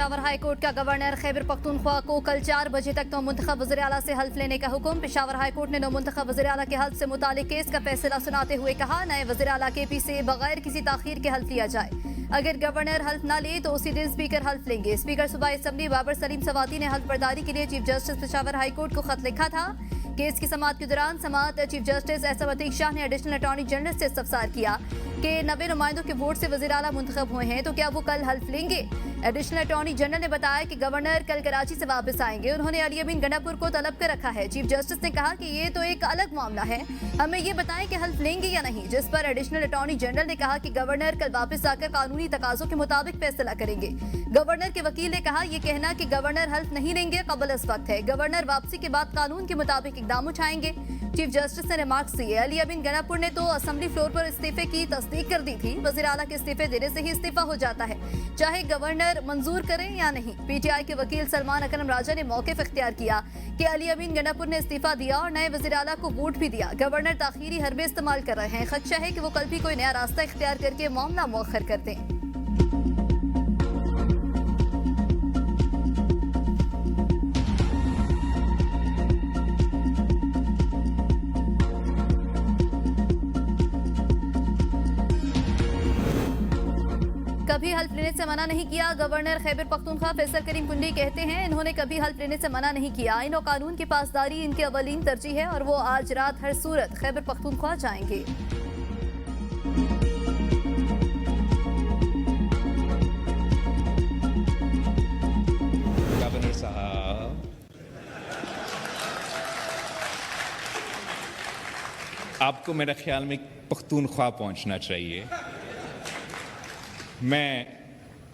Peshawar high court का governor Khyber Pakhtunkhwa को कल 4 बजे तक नौमुंतखब वज़ीर आला से हल्फ लेने का हुक्म। पेशावर हाई कोर्ट ने नौमुंतखब वज़ीर आला के हल्फ से मुतालिक केस का फैसला सुनाते हुए कहा, नए वज़ीर आला KP से बगैर किसी ताखीर के हल्फ लिया जाए। अगर गवर्नर हल्फ न ले तो उसी दिन स्पीकर हल्फ लेंगे। स्पीकर सूबाई असम्बली बाबर सलीम सवाती ने हल्फ बर्दारी के लिए chief justice Peshawar high court को खत लिखा था। केस की समाअत के दौरान समाअत चीफ जस्टिस एहसन अतीक शाह ने एडिशनल अटॉर्नी जनरल से इस्तफसार किया कि 90 नुमाइंदों के वोट से वज़ीर आला मुंतखब हुए हैं तो क्या वो कल हल्फ लेंगे। एडिशनल अटॉर्नी जनरल ने बताया कि गवर्नर कल कराची से वापस आएंगे। उन्होंने अली अमीन गंडापुर को तलब कर रखा है। चीफ जस्टिस ने कहा कि ये तो एक अलग मामला है, हमें ये बताएं कि हल्फ लेंगे या नहीं, जिस पर एडिशनल अटॉर्नी जनरल ने कहा कि गवर्नर कल वापस आकर कानूनी तकाजों के मुताबिक फैसला करेंगे। गवर्नर के वकील ने कहा, यह कहना कि गवर्नर हल्फ नहीं लेंगे कबल अज वक्त है। गवर्नर वापसी के बाद कानून के मुताबिक इकदाम उठाएंगे। चीफ जस्टिस ने रिमार्क्स दिए, अली अमीन गंडापुर ने तो असेंबली फ्लोर पर इस्तीफे की तस्दीक कर दी थी। वज़ीर आला के इस्तीफे देने से ही इस्तीफा हो जाता है, चाहे गवर्नर मंजूर करें या नहीं। PTI के वकील सलमान अकरम राजा ने मौक़िफ़ इख्तियार किया कि अली अमीन गंडापुर ने इस्तीफा दिया और नए वज़ीर आला को वोट भी दिया। गवर्नर ताखीरी हरबे इस्तेमाल कर रहे हैं, खदशा है कि वो कल भी कोई नया रास्ता इख्तियार करके मामला मौखर कर दें। कभी हल्फ लेने से मना नहीं किया। गवर्नर खैबर पख्तूनख्वा फैसल करीम कुंडी कहते हैं, इन्होंने कभी हल्फ लेने से मना नहीं किया। आईन और कानून की पासदारी इनकी अवलीन तरजीह है और वो आज रात हर सूरत खैबर पख्तूनख्वा जाएंगे। गवर्नर साहब, आपको मेरे ख्याल में पख्तूनख्वा पहुंचना चाहिए। मैं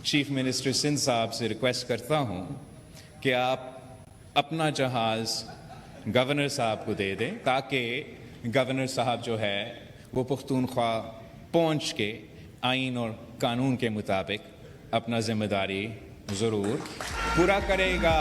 चीफ मिनिस्टर सिंध साहब से रिक्वेस्ट करता हूं कि आप अपना जहाज़ गवर्नर साहब को दे दें ताकि गवर्नर साहब जो है वो पख्तूनख्वा पहुंच के आइन और कानून के मुताबिक अपना जिम्मेदारी ज़रूर पूरा करेगा।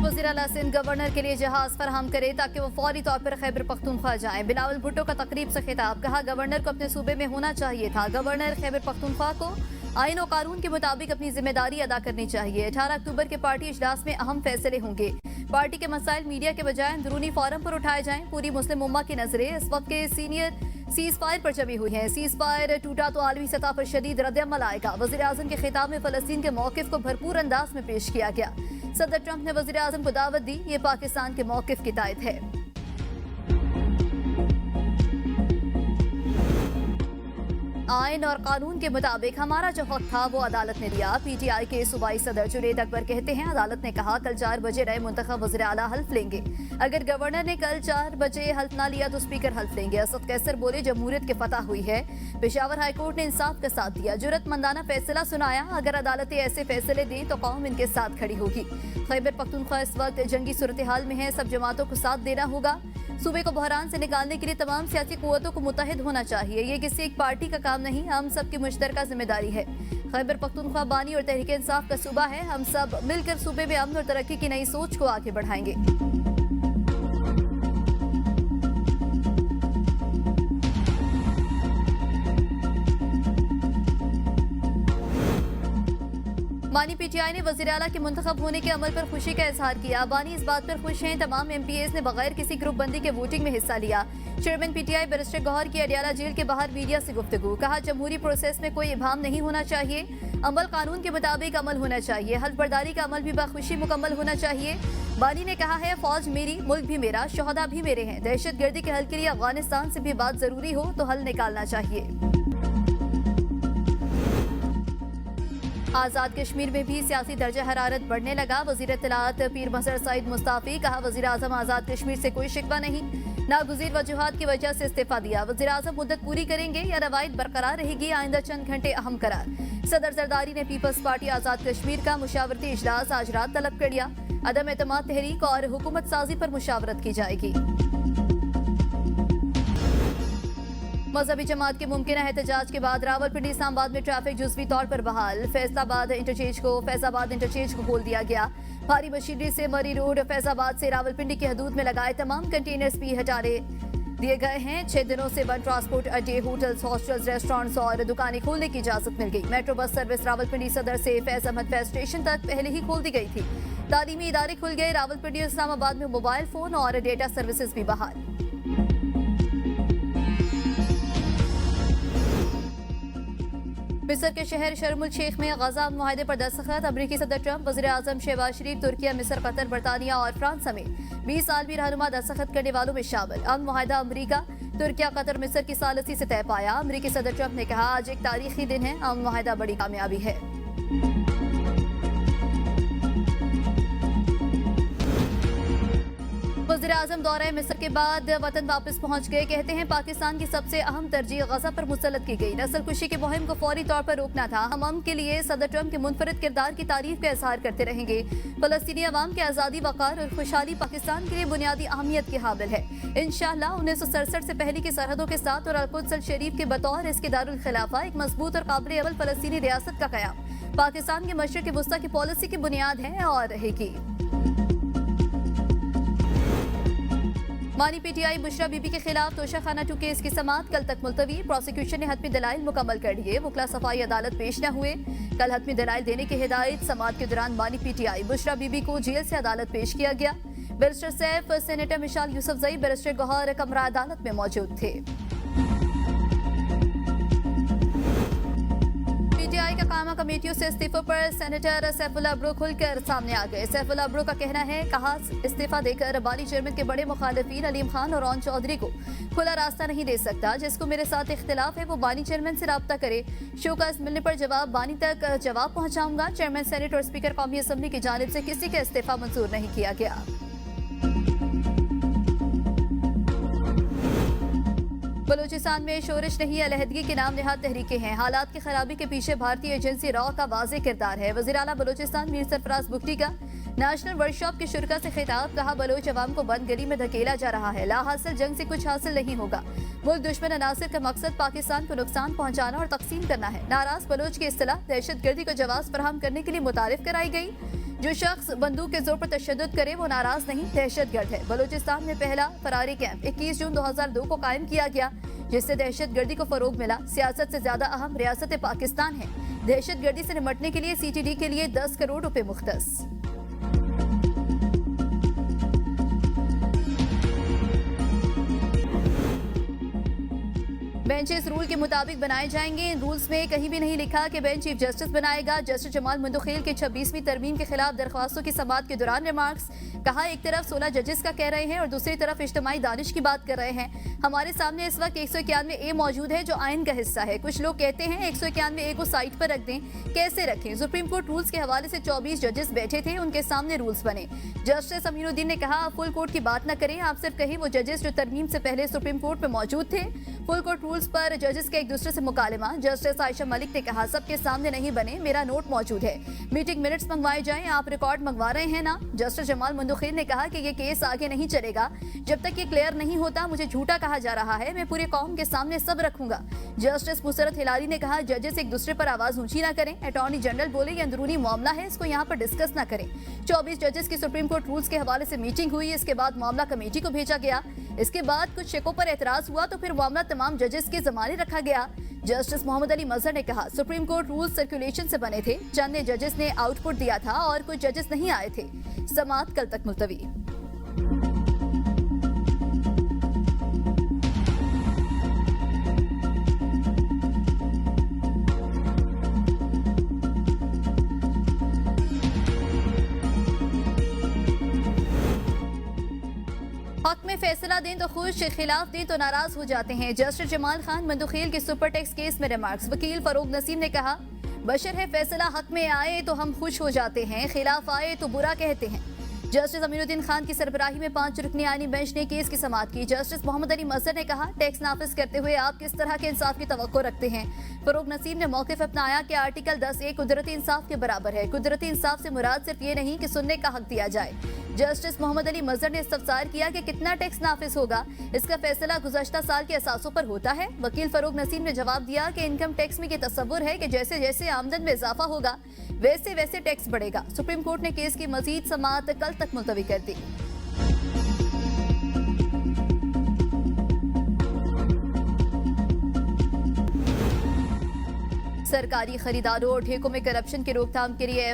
वज़ीर आला सिंध गवर्नर के लिए जहाज फराहम करे ताकि वो फौरी तौर पर खैबर पख्तूनख्वा जाए। बिलावल भुट्टो का तकरीब से खिताब, कहा गवर्नर को अपने सूबे में होना चाहिए था। गवर्नर खैबर पख्तूनख्वा को आइन और कानून के मुताबिक अपनी जिम्मेदारी अदा करनी चाहिए। 18 अक्टूबर के पार्टी इजलास में अहम फैसले होंगे। पार्टी के मसाइल मीडिया के बजाय अंदरूनी फोरम पर उठाए जाएं। पूरी मुस्लिम उम्मा की नजरें इस वक्त के सीनियर सीज फायर पर जमी हुई हैं। सीज फायर टूटा तो आलमी सतह पर शदीद रद्द-ए-अमल आएगा। वज़ीर आज़म के खिताब में फ़लस्तीन के मौक़िफ़ को भरपूर अंदाज में पेश किया गया। सदर ट्रंप ने वज़ीर आज़म को दावत दी, ये पाकिस्तान के मौक़िफ़ की तायद है। आइन और कानून के मुताबिक हमारा जो हक था वो अदालत ने दिया। PTI के सूबाई सदर जुनैद अकबर कहते हैं, अदालत ने कहा कल 4 बजे नए मुंतखब वज़ीर आला हल्फ लेंगे। अगर गवर्नर ने कल 4 बजे हल्फ ना लिया तो स्पीकर हल्फ लेंगे। असद कैसर बोले, जमहूरियत की फतह हुई है। पेशावर हाई कोर्ट ने इंसाफ का साथ दिया, जुर्रतमंदाना फैसला सुनाया। अगर अदालतें ऐसे फैसले दें तो कौम इनके साथ खड़ी होगी। खैबर पख्तूनख्वा इस वक्त जंगी सूरत हाल में है, सब जमातों को साथ देना होगा। सूबे को बहरान से निकालने के लिए तमाम सियासी कुव्वतों को मुत्तहिद होना चाहिए। ये किसी एक पार्टी का काम नहीं, हम सब की मुश्तरका जिम्मेदारी है। खैबर पख्तूनख्वा बानी और तहरीक इंसाफ का सूबा है। हम सब मिलकर सूबे में अमन और तरक्की की नई सोच को आगे बढ़ाएंगे। बानी PTI ने वज़ीर आला के मुंतखब होने के अमल पर खुशी का इजहार किया। बानी इस बात पर खुश हैं, तमाम MPAs ने बगैर किसी ग्रुप बंदी के वोटिंग में हिस्सा लिया। चेयरमैन PTI बैरिस्टर गौहर की अडियाला जेल के बाहर मीडिया से गुफ्तगू, कहा जमहूरी प्रोसेस में कोई इबाहम नहीं होना चाहिए। अमल कानून के मुताबिक अमल होना चाहिए। हल्फ बर्दारी का अमल भी बाखुशी मुकम्मल होना चाहिए। बानी ने कहा है, फौज मेरी, मुल्क भी मेरा, शहदा भी मेरे हैं। दहशत गर्दी के हल के लिए अफगानिस्तान से भी बात जरूरी हो तो हल निकालना चाहिए। आज़ाद कश्मीर में भी सियासी दर्जा हरारत बढ़ने लगा। वज़ीर इत्तलात पीर मज़हर सईद मुस्ताफ़ी, कहा वज़ीर आज़म आज़ाद कश्मीर से कोई शिकवा नहीं, नागुज़ीर वजूहात की वजह से इस्तीफा दिया। वज़ीर आज़म मुद्दत पूरी करेंगे या रवायत बरकरार रहेगी, आइंदा चंद घंटे अहम करार। सदर जरदारी ने पीपल्स पार्टी आज़ाद कश्मीर का मुशावरती इजलास आज रात तलब कर लिया। अदम एतमाद तहरीक और हुकूमत साजी पर मुशावरत की जाएगी। मजहबी जमात के मुमकिन एहतजाज के बाद रावलपिंडी इस्लामाबाद में ट्रैफिक जुज़वी तौर पर बहाल। फैसलाबाद इंटरचेंज को खोल दिया गया। भारी मशीनरी से मरी रोड फैजाबाद से रावलपिंडी की हदूद में लगाए तमाम कंटेनर्स भी दिए गए हैं। 6 दिनों से बंद ट्रांसपोर्ट अड्डे, होटल्स, हॉस्टल्स, रेस्टोरेंट्स और दुकानें खोलने की इजाजत मिल गई। मेट्रो बस सर्विस रावलपिंडी सदर से फैज अहमद फैज स्टेशन तक पहले ही खोल दी गई थी। तालीमी इदारे खुल गए। रावलपिंडी और इस्लामाबाद में मोबाइल फोन और डेटा सर्विसेज भी बहाल। मिस्र के शहर शर्मुल शेख में गजा मुआहदे पर दस्तखत। अमरीकी सदर ट्रंप, वज़ीर आज़म शहबाज शरीफ, तुर्किया, मिस्र, कतर, बरतानिया और फ्रांस समेत 20 आलमी रहनुमा दस्तखत करने वालों में शामिल। अमन मुआहदा अमरीका, तुर्किया, कतर, मिस्र की सालसी से तय पाया। अमरीकी सदर ट्रंप ने कहा, आज एक तारीखी दिन है। अमन मुआहदा बड़ी कामयाबी है। वज़ीर आज़म दौरे मिस्र के बाद वतन वापस पहुंच गए। कहते हैं पाकिस्तान की सबसे अहम तरजीह गजा पर मुसल्लत की गई। नस्लकुशी की मुहिम को फौरी तौर पर रोकना था। हम अमन के लिए सदर ट्रंप के मुनफरिद किरदार की तारीफ का इजहार करते रहेंगे। फलस्तीनी अवाम की आज़ादी, वक़ार और खुशहाली पाकिस्तान के लिए बुनियादी अहमियत की हामिल है। इंशाअल्लाह 1967 से पहले की सरहदों के साथ और अल-कुद्स शरीफ के बतौर इसके दारुल खिलाफा एक मजबूत और काबिल अमल फलस्तीनी रियासत का क़याम पाकिस्तान के मशरिक़ वुस्ता की पॉलिसी की बुनियाद है और रहेगी। मानी पीटीआई बुशरा बीबी के खिलाफ तोशाखाना 2 केस की समाअत कल तक मुलतवी। प्रोसिक्यूशन ने हतमी दलाइल मुकम्मल कर लिए। वकला सफाई अदालत पेश न हुए। कल हतमी दलाइल देने की हिदायत। समाअत के दौरान मानी पीटीआई बुशरा बीबी को जेल से अदालत पेश किया गया। Barrister Saif, senator Mishal Yousafzai, barrister Gohar कमरा अदालत में मौजूद थे। पीटीआई का कामा कमेटियों से इस्तीफों पर सेनेटर सैफुल्लाह अब्रो खुलकर सामने आ गए। सैफुल्लाह अब्रो का कहना है, कहा इस्तीफा देकर बानी चेयरमैन के बड़े मुखालिफिन अलीम खान और रौन चौधरी को खुला रास्ता नहीं दे सकता। जिसको मेरे साथ इख्तिलाफ है वो बानी चेयरमैन से राब्ता करे। शोकास मिलने पर जवाब बानी तक जवाब पहुंचाऊंगा। चेयरमैन, सेनेट और स्पीकर कौमी असम्बली की जानिब से किसी का इस्तीफा मंजूर नहीं किया गया। बलूचिस्तान में शोरिश नहीं, अलहदगी के नाम नहाद तहरीकें हैं। हालात की खराबी के पीछे भारतीय एजेंसी रॉ का वाज़ेह किरदार है। वज़ीर आला बलूचिस्तान मीर सरफराज बुगटी का नेशनल वर्कशॉप के शुरका से खिताब। कहा, बलोच अवाम को बंद गली में धकेला जा रहा है। ला हासिल जंग से कुछ हासिल नहीं होगा। मुल्क दुश्मन अनासिर का मकसद पाकिस्तान को नुकसान पहुंचाना और तकसीम करना है। नाराज बलोच की इस्तिलाह दहशतगर्दी को जवाब फराहम करने के लिए मुतारिफ कराई गई। जो शख्स बंदूक के जोर पर तशद्दुद करे वो नाराज नहीं, दहशतगर्द है। बलूचिस्तान में पहला फरारी कैंप 21 जून 2002 को कायम किया गया, जिससे दहशतगर्दी को फरोग मिला। सियासत से ज्यादा अहम रियासत पाकिस्तान है। दहशतगर्दी से निपटने के लिए सीटीडी के लिए 10 करोड़ रुपए मुख्तस। बेंचेस रूल के मुताबिक बनाए जाएंगे। इन रूल्स में कहीं भी नहीं लिखा कि बेंच चीफ जस्टिस बनाएगा। जस्टिस जमाल मुंदखेल के 26वीं तरमीम के खिलाफ दरख्वास्तों की समाअत के दौरान रिमार्क्स। कहा, एक तरफ 16 जजेस का कह रहे हैं और दूसरी तरफ इज्तिमाई दानिश की बात कर रहे हैं। हमारे सामने इस वक्त 191A मौजूद है जो आइन का हिस्सा है। कुछ लोग कहते हैं 191A को साइड पर रख दें। कैसे रखें? सुप्रीम कोर्ट रूल्स के हवाले से 24 जजेस बैठे थे, उनके सामने रूल्स बने। जस्टिस अमीनुद्दीन ने कहा, फुल कोर्ट की बात न करें, आप सिर्फ कहीं वो जजेस जो तरमीम से पहले सुप्रीम कोर्ट में मौजूद थे। फुल कोर्ट रूल्स पर जजेस के एक दूसरे से मुकालमा। जस्टिस आयशा मलिक ने कहा, सबके सामने नहीं बने, मेरा नोट मौजूद है। मीटिंग मिनट्स मंगवाए जाएं, आप रिकॉर्ड मंगवा रहे हैं ना? जस्टिस जमाल मुंदखेल ने कहा कि ये केस आगे नहीं चलेगा जब तक ये क्लियर नहीं होता। मुझे झूठा कहा जा रहा है, मैं पूरे कौम के सामने सब रखूंगा। जस्टिस मुसरत हिलारी ने कहा, जजेस एक दूसरे पर आवाज ऊंची ना करें। अटॉर्नी जनरल बोले, ये अंदरूनी मामला है, इसको यहाँ पर डिस्कस ना करें। 24 जजेस की सुप्रीम कोर्ट रूल्स के हवाले से मीटिंग हुई। इसके बाद मामला कमेटी को भेजा गया। इसके बाद कुछ शिकों पर एतराज हुआ तो फिर मामला तमाम जजेस के जमाने रखा गया। जस्टिस मोहम्मद अली मजहर ने कहा, सुप्रीम कोर्ट रूल्स सर्कुलेशन से बने थे। चंद जजेस ने आउटपुट दिया था और कुछ जजेस नहीं आए थे। समाअत कल तक मुलतवी। हक में फैसला दें तो खुश, खिलाफ दें तो नाराज हो जाते हैं। जस्टिस जमाल खान मुंदखेल के सुपर टैक्स केस में रिमार्क्स। वकील फरोग नसीम ने कहा, बशर है फैसला हक में आए तो हम खुश हो जाते हैं, खिलाफ आए तो बुरा कहते हैं। जस्टिस अमीनुद्दीन खान की सरबराही में 5 रुकनी आईनी बेंच ने केस की समाअत की। जस्टिस मोहम्मद अली मजहर ने कहा, टैक्स नाफिज करते हुए आप किस तरह के इंसाफ की तवक्को रखते हैं? फरोग नसीम ने मौकिफ अपनाया कि आर्टिकल 10A कुदरती इंसाफ के बराबर है। कुदरती इंसाफ से मुराद सिर्फ ये नहीं कि सुनने का हक दिया जाए। जस्टिस मोहम्मद अली मजहर ने इस्तफसार किया कि कितना टैक्स नाफिज होगा, इसका फैसला गुज़श्ता साल के असासों पर होता है। वकील फरोग नसीम ने जवाब दिया कि इनकम टैक्स में ये तस्वुर है कि जैसे जैसे आमदन में इजाफा होगा वैसे वैसे टैक्स बढ़ेगा। सुप्रीम कोर्ट ने केस की मजीद समाअत कल तक मुलतवी कर दी। सरकारी खरीदारों और ठेकों में करप्शन की रोकथाम के लिए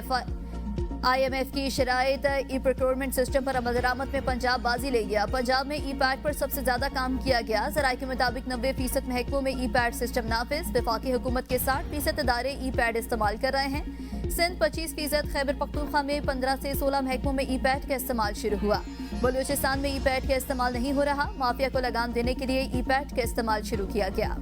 IMF की शराइत ई प्रोक्योरमेंट सिस्टम पर अमल दरामद में पंजाब बाजी ले गया। पंजाब में ई पैड पर सबसे ज्यादा काम किया गया। जराये के मुताबिक 90% महकमों में ई पैड सिस्टम नाफिज। वफाकी हुकूमत के 60% इदारे ई पैड इस्तेमाल कर रहे हैं। सिंध 25%, खैबर पख्तूनख्वा में 15 से 16 महकमों में ई पैड का इस्तेमाल शुरू हुआ। बलूचिस्तान में ई पैड का इस्तेमाल नहीं हो रहा। माफिया को लगाम देने के लिए ई पैड का इस्तेमाल शुरू किया गया।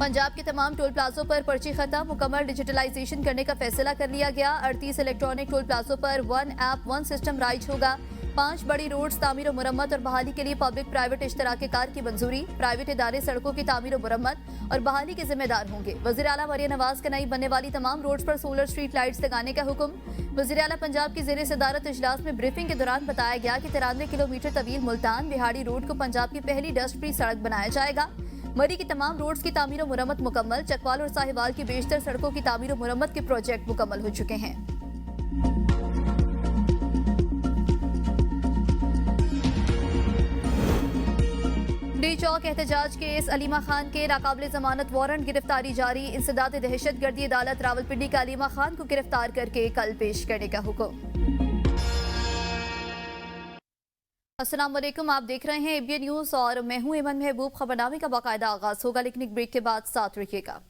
पंजाब के तमाम टोल प्लाजों पर पर्ची खत्म, मुकम्मल डिजिटलाइजेशन करने का फैसला कर लिया गया। 38 इलेक्ट्रॉनिक टोल प्लाजों पर 1 ऐप 1 सिस्टम राइज होगा। 5 बड़ी रोड्स तामीर और मुरम्मत और बहाली के लिए पब्लिक प्राइवेट इश्तराक की मंजूरी। प्राइवेट इदारे सड़कों की तामीर और मुरम्मत और बहाली के जिम्मेदार होंगे। वज़ीर आला मरियम नवाज का नई बनने वाली तमाम रोड्स पर सोलर स्ट्रीट लाइट्स लगाने का हुक्म। वज़ीर आला पंजाब की ज़ेर सदारत इजलास में ब्रीफिंग के दौरान बताया गया कि 93 किलोमीटर तवील मुल्तान बिहाड़ी रोड को पंजाब की पहली डस्ट फ्री सड़क बनाया जाएगा। मरी की तमाम रोड्स की तामीर और मुरम्मत मुकम्मल। चकवाल और साहिवाल की बेशतर सड़कों की तामीर और मुरम्मत के प्रोजेक्ट मुकम्मल हो चुके हैं। डी चौक एहतजाज केस, अलीमा खान के नाकाबिले जमानत वारंट गिरफ्तारी जारी। इंसदाद दहशतगर्दी अदालत रावलपिंडी का अलीमा खान को गिरफ्तार करके कल पेश करने का हुक्म। अस्सलाम वालेकुम, आप देख रहे हैं ABN न्यूज़ और मैं हूं इमन महबूब। खबरनामे का बाकायदा आगाज होगा, लेकिन एक ब्रेक के बाद साथ रखिएगा।